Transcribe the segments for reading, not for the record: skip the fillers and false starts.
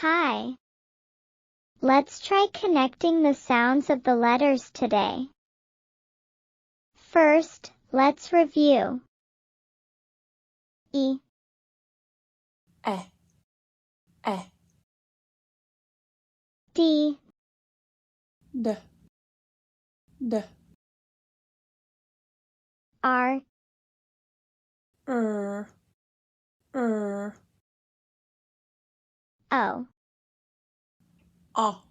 Hi. Let's try connecting the sounds of the letters today. First, let's review. E, E, D, D, D, R, R, O, O,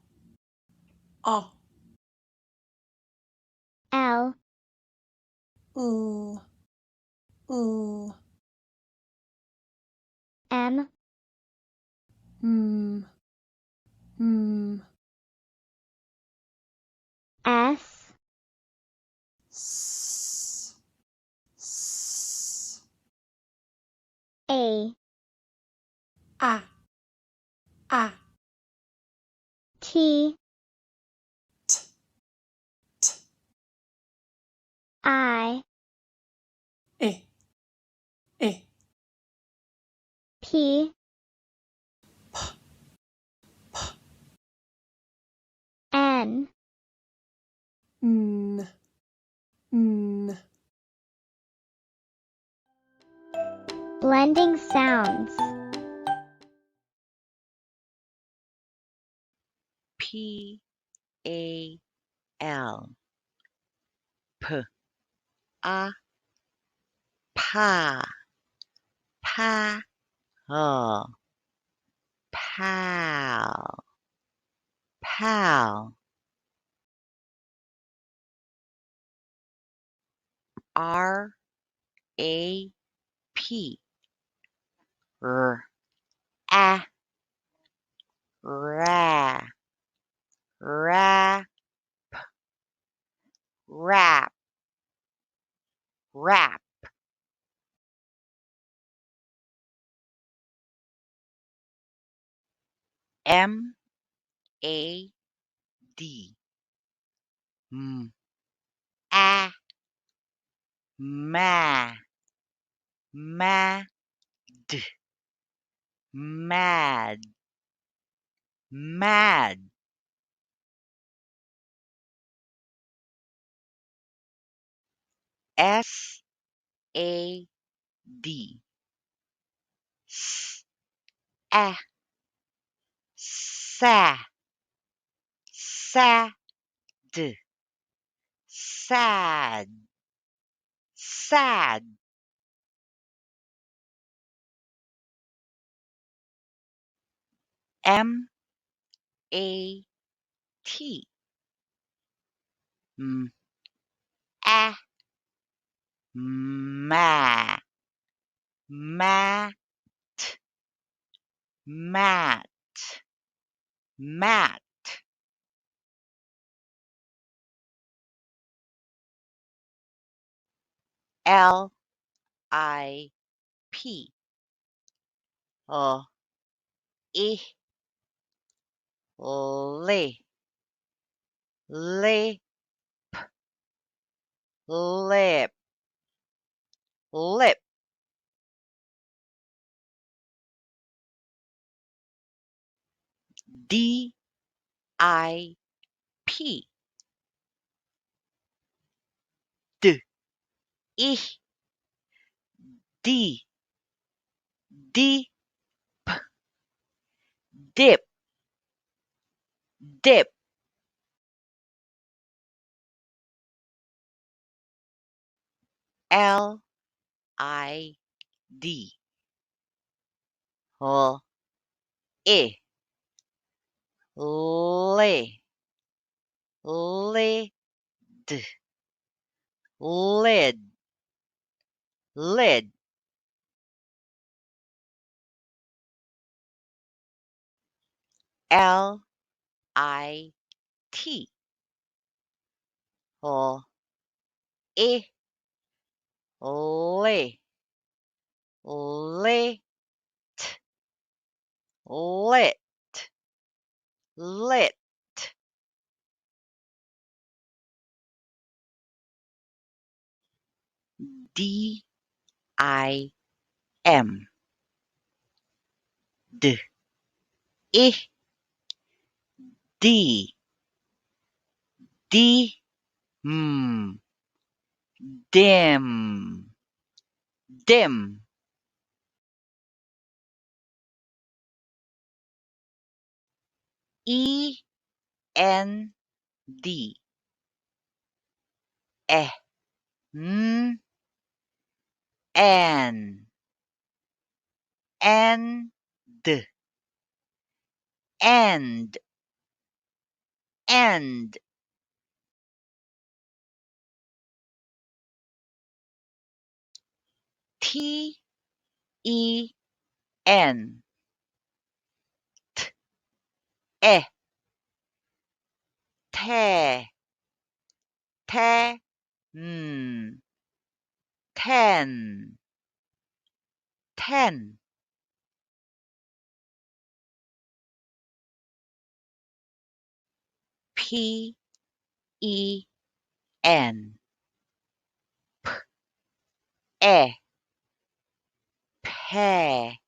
O, L, L, M, M, S, S, A, A, T, T, T, I, E, P, N. N, Blending sounds. P A L P A pa pa pal pal R A P R A ra rap rap rap M A D A ma mad mad mad S A D S A sa sad sad sad M A T A ma mat mat mat L I P I li lip lip lip D I P D I D D dip dip L I D I li lid lid lid L I T I li lit lit lit D I M D I, D, D, dim, dim. E, N, D, n, N, D, and, T, E, N, te, te, ten, ten. P, E, N, pe, pe,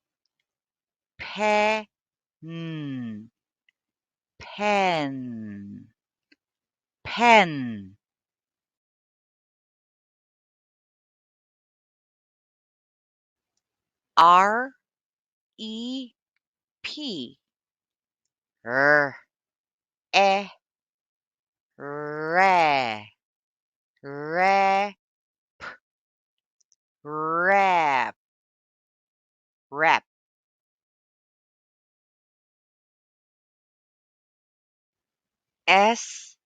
pen, pen. R, E, P, r, e, re, rap, rap, rap. S,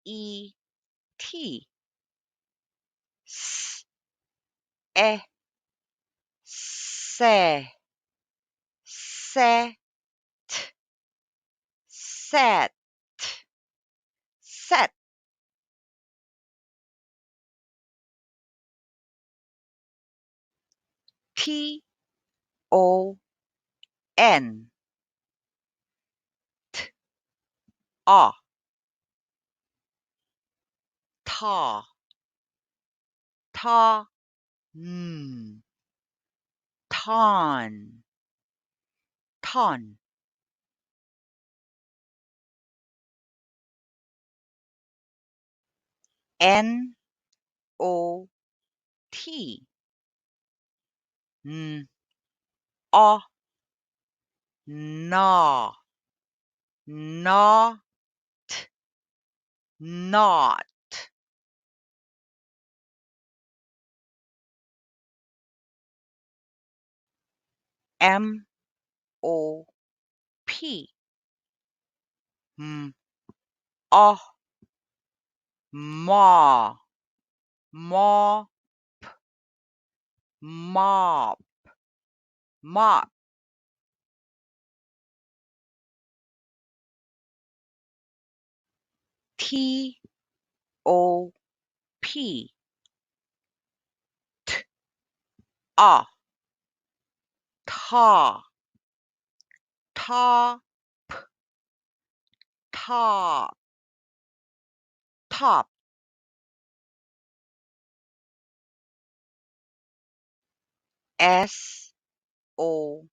E, T, s, e, se, set, set, set. T, O, N, a, ta, ta, ton, ton. N, O, T, a, na, not, not. M, O, P, a, ma, ma, mop, mop. T, O, P, a, ta, top, top, top. S, O,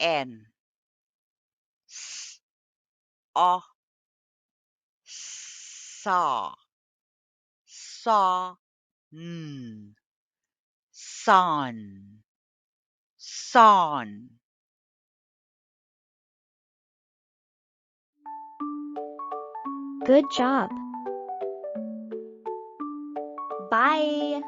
N, s, a, saw, saw, son, son. Good job. Bye.